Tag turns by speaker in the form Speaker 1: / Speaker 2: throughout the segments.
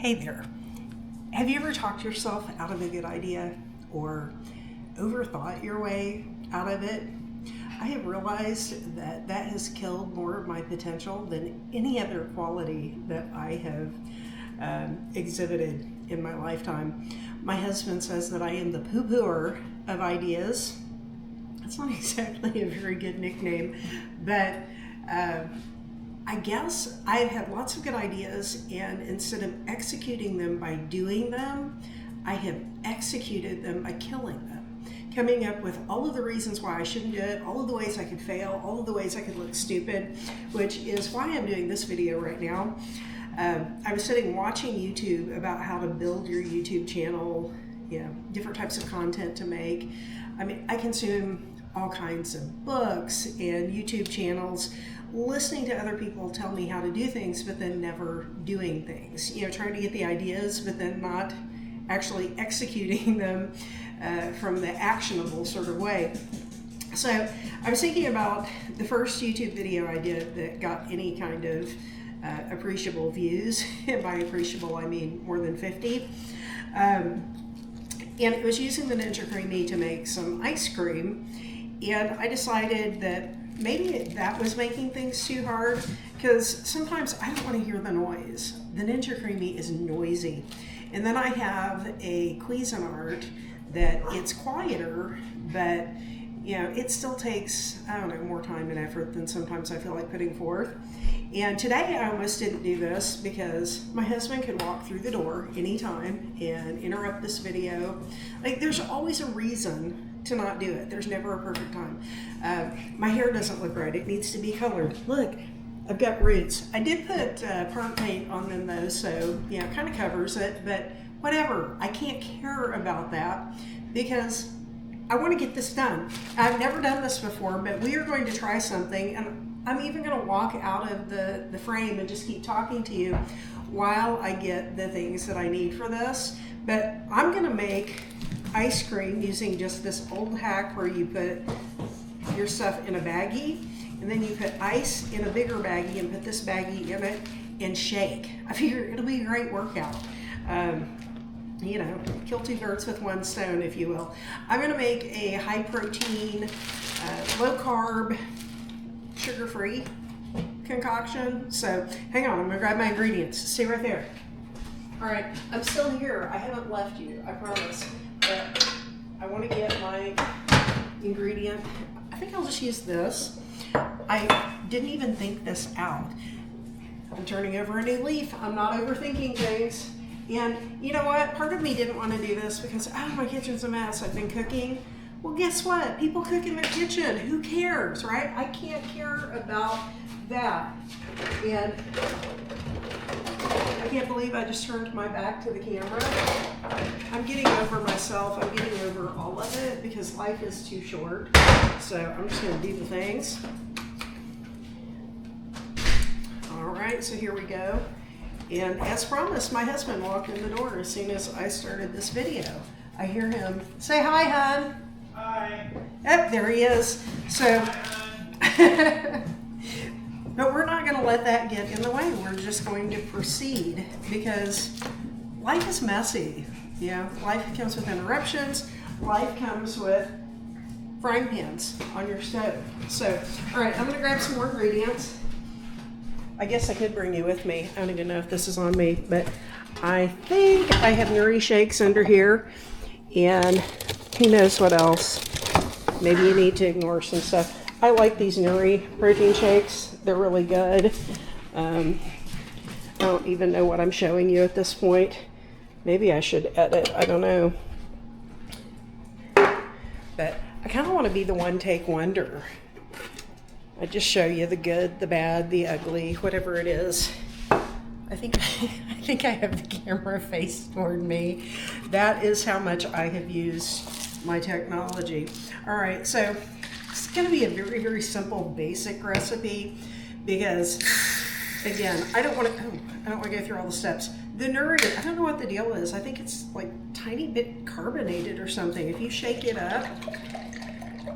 Speaker 1: Hey there. Have you ever talked yourself out of a good idea or overthought your way out of it? I have realized that that has killed more of my potential than any other quality that I have exhibited in my lifetime. My husband says that I am the poo-pooer of ideas. That's not exactly a very good nickname, but I guess I've had lots of good ideas, and instead of executing them by doing them, I have executed them by killing them. Coming up with all of the reasons why I shouldn't do it, all of the ways I could fail, all of the ways I could look stupid, which is why I'm doing this video right now. I was sitting watching YouTube about how to build your YouTube channel, different types of content to make. I mean, I consume all kinds of books and YouTube channels, listening to other people tell me how to do things, but then never doing things. Trying to get the ideas, but then not actually executing them from the actionable sort of way. So I was thinking about the first YouTube video I did that got any kind of appreciable views. And by appreciable, I mean more than 50. And it was using the Ninja Creami to make some ice cream. And I decided that maybe that was making things too hard, because sometimes I don't want to hear the noise. The Ninja Creami is noisy. And then I have a Cuisinart that it's quieter, but it still takes, more time and effort than sometimes I feel like putting forth. And today I almost didn't do this because my husband could walk through the door anytime and interrupt this video. Like, there's always a reason to not do it. There's never a perfect time. My hair doesn't look right. It needs to be colored. Look, I've got roots. I did put perm paint on them though, so it kind of covers it, but whatever. I can't care about that because I want to get this done. I've never done this before, but we are going to try something, and I'm even going to walk out of the frame and just keep talking to you while I get the things that I need for this. But I'm going to make ice cream using just this old hack where you put your stuff in a baggie, and then you put ice in a bigger baggie and put this baggie in it and shake. I figure it'll be a great workout. Kill two birds with one stone, if you will. I'm going to make a high protein, low carb, sugar-free concoction. So hang on, I'm going to grab my ingredients. Stay right there. All right, I'm still here. I haven't left you, I promise. But I want to get my ingredient. I think I'll just use this. I didn't even think this out. I'm turning over a new leaf. I'm not overthinking things. And you know what? Part of me didn't want to do this because, my kitchen's a mess. I've been cooking. Well, guess what? People cook in their kitchen. Who cares, right? I can't care about that. And I can't believe I just turned my back to the camera. I'm getting over myself. I'm getting over all of it because life is too short. So I'm just going to do the things. All right, so here we go. And as promised, my husband walked in the door as soon as I started this video. I hear him say, "Hi, hon."
Speaker 2: Hi.
Speaker 1: Yep, there he is. So, but we're not going to let that get in the way. We're just going to proceed because life is messy. Life comes with interruptions. Life comes with frying pans on your stove. So, all right, I'm going to grab some more ingredients. I guess I could bring you with me. I don't even know if this is on me, but I think I have Nuri shakes under here, and who knows what else. Maybe you need to ignore some stuff. I like these Nuri protein shakes. They're really good. I don't even know what I'm showing you at this point. Maybe I should edit. I don't know. But I kind of want to be the one take wonder. I just show you the good, the bad, the ugly, whatever it is. I think I have the camera faced toward me. That is how much I have used my technology. All right, so it's going to be a very, very simple, basic recipe because, again, I don't want to go through all the steps. The Nuri, I don't know what the deal is. I think it's like tiny bit carbonated or something. If you shake it up,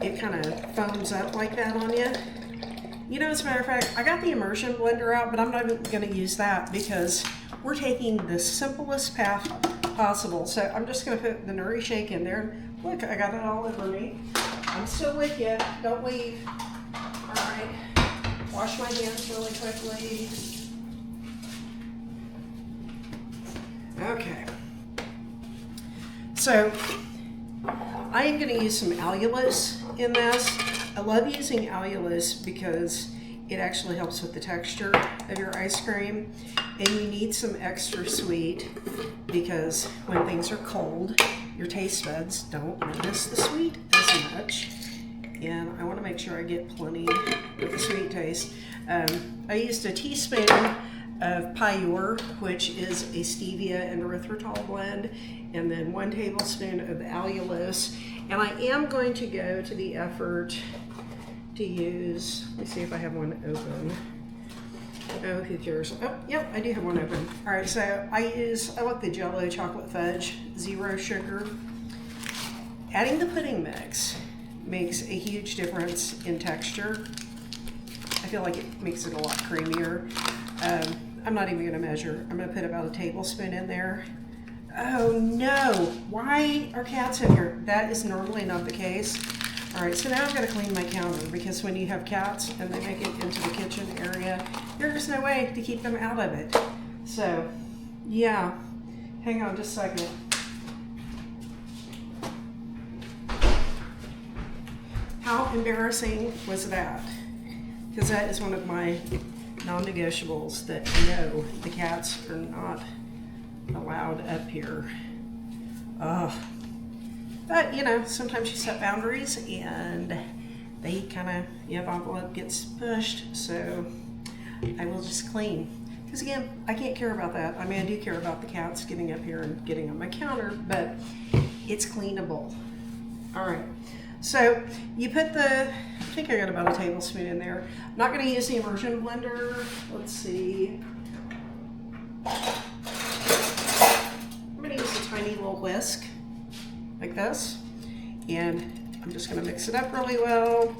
Speaker 1: it kind of foams up like that on you. As a matter of fact, I got the immersion blender out, but I'm not going to use that because we're taking the simplest path possible. So I'm just gonna put the Nuri shake in there. Look, I got it all over me. I'm still with you, don't leave. All right, wash my hands really quickly. Okay, so I am going to use some allulose in this. I love using allulose because it actually helps with the texture of your ice cream, and you need some extra sweet because when things are cold, your taste buds don't notice the sweet as much, and I want to make sure I get plenty of the sweet taste. I used a teaspoon of Pure, which is a stevia and erythritol blend, and then 1 tablespoon of allulose. And I am going to go to the effort to use, let me see if I have one open. Oh, who cares? Oh, yep, I do have one open. All right, so I like the Jello chocolate fudge, 0 sugar. Adding the pudding mix makes a huge difference in texture. I feel like it makes it a lot creamier. I'm not even gonna measure. I'm gonna put about a tablespoon in there. Oh no, why are cats in here? That is normally not the case. All right, so now I've gotta clean my counter because when you have cats and they make it into the kitchen area, there's no way to keep them out of it. So, yeah, hang on just a second. How embarrassing was that? Because that is one of my non-negotiables, that no, the cats are not allowed up here. But you know, sometimes you set boundaries and they kind of, the envelope gets pushed, so I will just clean. Because again, I can't care about that. I mean, I do care about the cats getting up here and getting on my counter, but it's cleanable. All right. So you put the, I think I got about a tablespoon in there. I'm not going to use the immersion blender. Let's see. I'm going to use a tiny little whisk like this. And I'm just going to mix it up really well.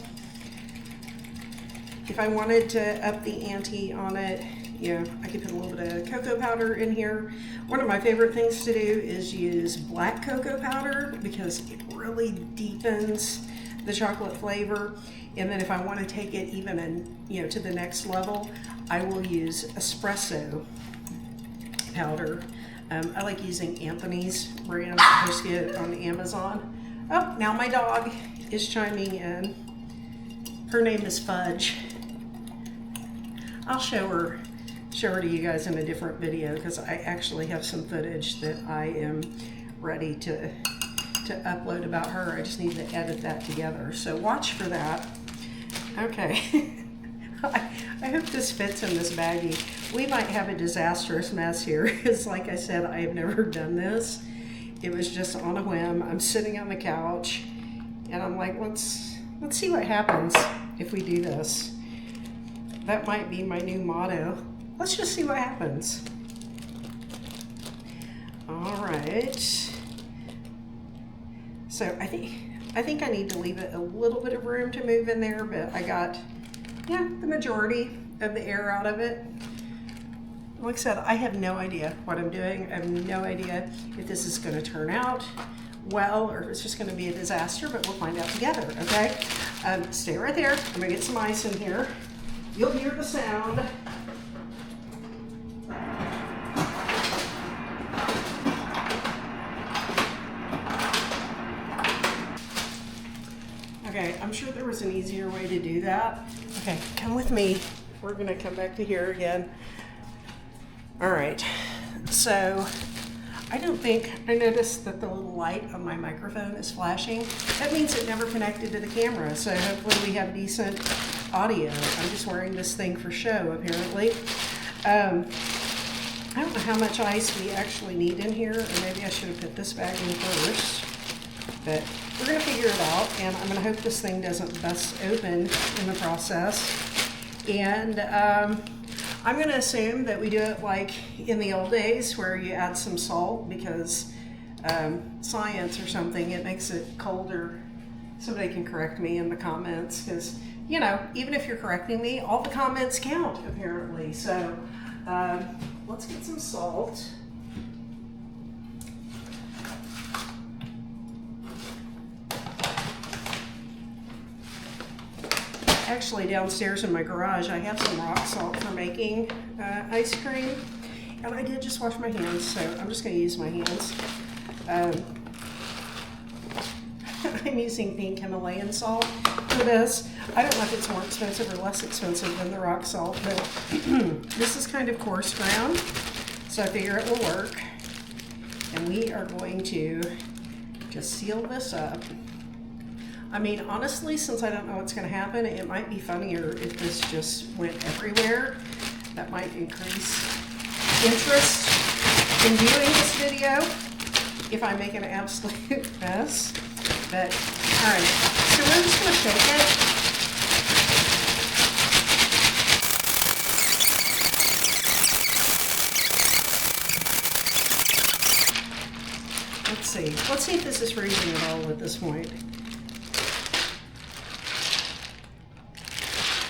Speaker 1: If I wanted to up the ante on it, you know, I could put a little bit of cocoa powder in here. One of my favorite things to do is use black cocoa powder because it really deepens the chocolate flavor. And then if I want to take it even in, you know, to the next level, I will use espresso powder. I like using Anthony's brand. I just get it on Amazon. Oh, now my dog is chiming in. Her name is Fudge. I'll show her to you guys in a different video because I actually have some footage that I am ready to upload about her. I just need to edit that together. So watch for that. Okay. I hope this fits in this baggie. We might have a disastrous mess here because like I said, I have never done this. It was just on a whim. I'm sitting on the couch and I'm like, let's see what happens if we do this. That might be my new motto. Let's just see what happens. All right. So I think I need to leave it a little bit of room to move in there, but I got, yeah, the majority of the air out of it. Like I said, I have no idea what I'm doing. I have no idea if this is going to turn out well or if it's just going to be a disaster, but we'll find out together, okay? Stay right there. I'm going to get some ice in here. You'll hear the sound. Okay, I'm sure there was an easier way to do that. Okay, come with me. We're gonna come back to here again. All right, so I don't think I noticed that the little light on my microphone is flashing. That means it never connected to the camera, so hopefully we have decent audio. I'm just wearing this thing for show, apparently. I don't know how much ice we actually need in here, or maybe I should have put this bag in first, but we're gonna figure it out, and I'm gonna hope this thing doesn't bust open in the process. And I'm gonna assume that we do it like in the old days where you add some salt because science or something, it makes it colder. Somebody can correct me in the comments because, you know, even if you're correcting me, all the comments count apparently. So let's get some salt. salt. Actually, downstairs in my garage, I have some rock salt for making ice cream. And I did just wash my hands, so I'm just going to use my hands. I'm using pink Himalayan salt for this. I don't know if it's more expensive or less expensive than the rock salt, but this is kind of coarse ground, so I figure it will work. And we are going to just seal this up. I mean, honestly, since I don't know what's going to happen, it might be funnier if this just went everywhere. That might increase interest in viewing this video if I make an absolute mess. But, all right, so we're just going to shake it. Let's see if this is freezing at all at this point.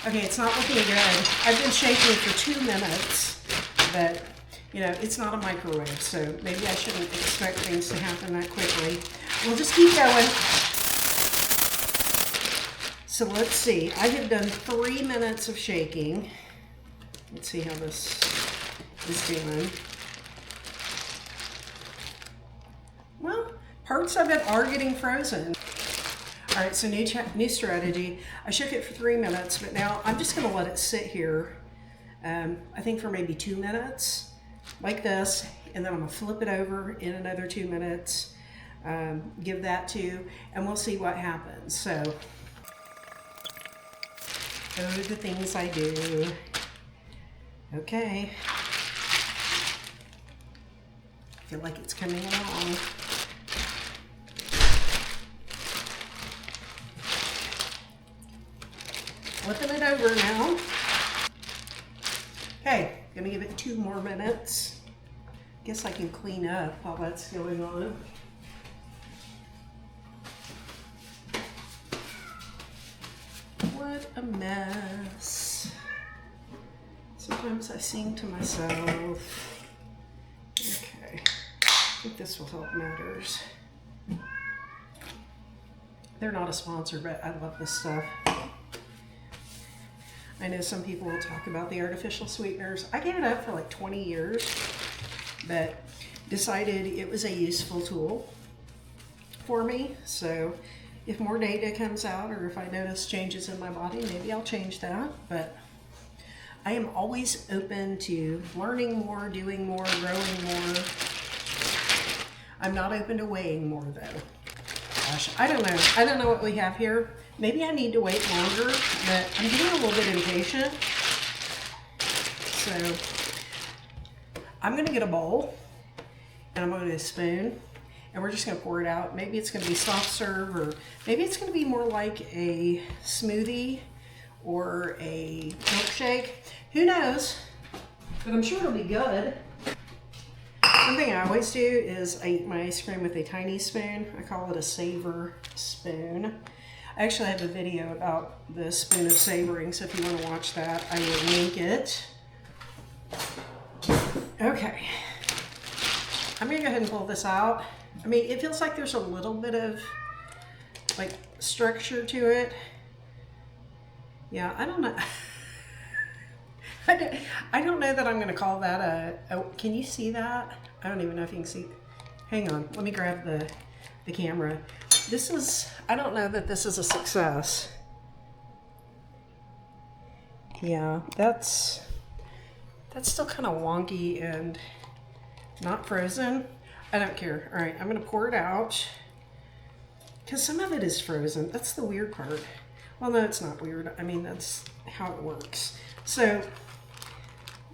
Speaker 1: Okay, it's not looking good. I've been shaking it for 2 minutes, but you know, it's not a microwave, so maybe I shouldn't expect things to happen that quickly. We'll just keep going. So let's see, I have done 3 minutes of shaking. Let's see how this is doing. Well, parts of it are getting frozen. All right, so new strategy. I shook it for 3 minutes, but now I'm just gonna let it sit here, I think for maybe 2 minutes, like this, and then I'm gonna flip it over in another 2 minutes, give that 2, and we'll see what happens. So, those are the things I do. Okay. I feel like it's coming along. Flipping it over now. Okay, gonna give it 2 more minutes. Guess I can clean up while that's going on. What a mess. Sometimes I sing to myself. Okay, I think this will help matters. They're not a sponsor, but I love this stuff. I know some people will talk about the artificial sweeteners. I gave it up for like 20 years, but decided it was a useful tool for me. So if more data comes out or if I notice changes in my body, maybe I'll change that. But I am always open to learning more, doing more, growing more. I'm not open to weighing more though. Gosh, I don't know. I don't know what we have here. Maybe I need to wait longer, but I'm getting a little bit impatient. So I'm gonna get a bowl and I'm gonna get a spoon and we're just gonna pour it out. Maybe it's gonna be soft serve, or maybe it's gonna be more like a smoothie or a milkshake. Who knows? But I'm sure it'll be good. One thing I always do is I eat my ice cream with a tiny spoon. I call it a savor spoon. I actually have a video about the spoon of savoring, so if you want to watch that, I will link it. Okay. I'm going to go ahead and pull this out. I mean, it feels like there's a little bit of, like, structure to it. Yeah, I don't know. I don't know that I'm going to call that a... Can you see that? I don't even know if you can see. Hang on. Let me grab the camera. This is... I don't know that this is a success. Yeah, that's still kind of wonky and not frozen. I don't care. All right, I'm going to pour it out. Because some of it is frozen. That's the weird part. Well, no, it's not weird. I mean, that's how it works. So...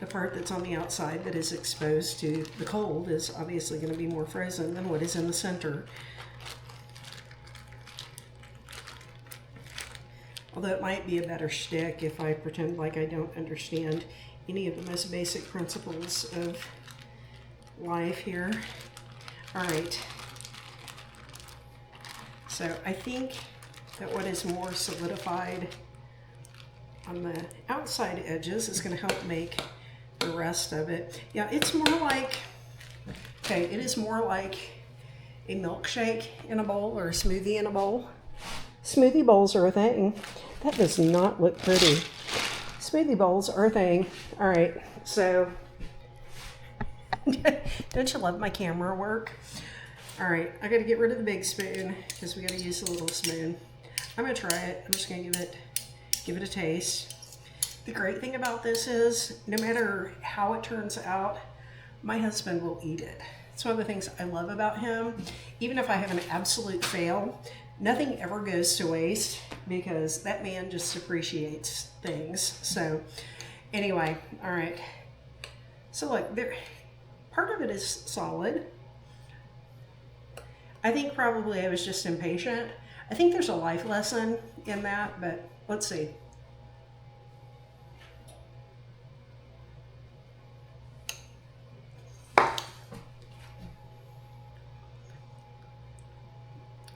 Speaker 1: the part that's on the outside that is exposed to the cold is obviously going to be more frozen than what is in the center. Although it might be a better shtick if I pretend like I don't understand any of the most basic principles of life here. All right. So I think that what is more solidified on the outside edges is going to help make the rest of it. Yeah, it's more like, okay, it is more like a milkshake in a bowl or a smoothie in a bowl. Smoothie bowls are a thing. That does not look pretty. Smoothie bowls are a thing. All right, so don't you love my camera work? All right, I got to get rid of the big spoon because we got to use the little spoon. I'm gonna try it. I'm just gonna give it a taste. The great thing about this is no matter how it turns out, my husband will eat it. It's one of the things I love about him. Even if I have an absolute fail, nothing ever goes to waste because that man just appreciates things. So anyway, all right. So look, part of it is solid. I think probably I was just impatient. I think there's a life lesson in that, but let's see.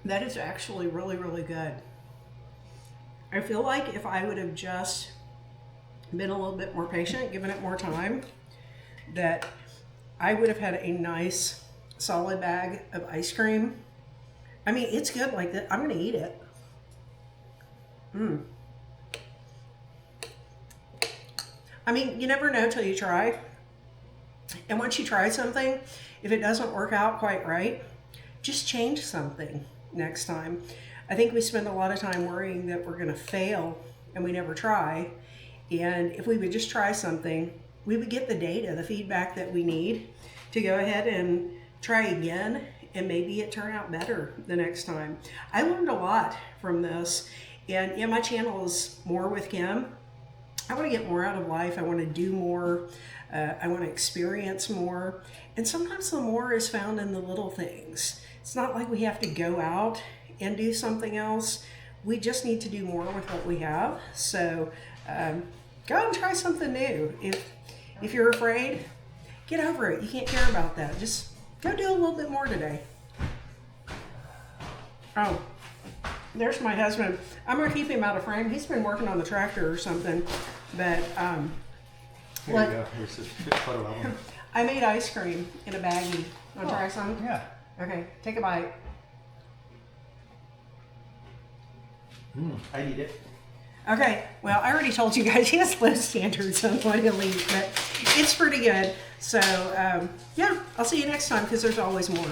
Speaker 1: That is actually really, really good. I feel like if I would have just been a little bit more patient, given it more time, that I would have had a nice solid bag of ice cream. I mean, it's good like that. I'm gonna eat it. I mean, you never know till you try. And once you try something, if it doesn't work out quite right, just change something next time. I think we spend a lot of time worrying that we're gonna fail and we never try. And if we would just try something, we would get the data, the feedback that we need to go ahead and try again, and maybe it turn out better the next time. I learned a lot from this, and yeah, my channel is more with Kim. I want to get more out of life. I want to do more. I want to experience more. And sometimes the more is found in the little things. It's not like we have to go out and do something else. We just need to do more with what we have. So go out and try something new. If you're afraid, get over it. You can't care about that. Just go do a little bit more today. Oh, there's my husband. I'm gonna keep him out of frame. He's been working on the tractor or something. But
Speaker 2: Here you go. Here's a photo of him.
Speaker 1: I made ice cream in a baggie. Want to try some?
Speaker 2: Yeah.
Speaker 1: Okay, take a bite.
Speaker 2: I eat it.
Speaker 1: Okay, well, I already told you guys he has low standards on what he'll eat, but it's pretty good. So, yeah, I'll see you next time because there's always more.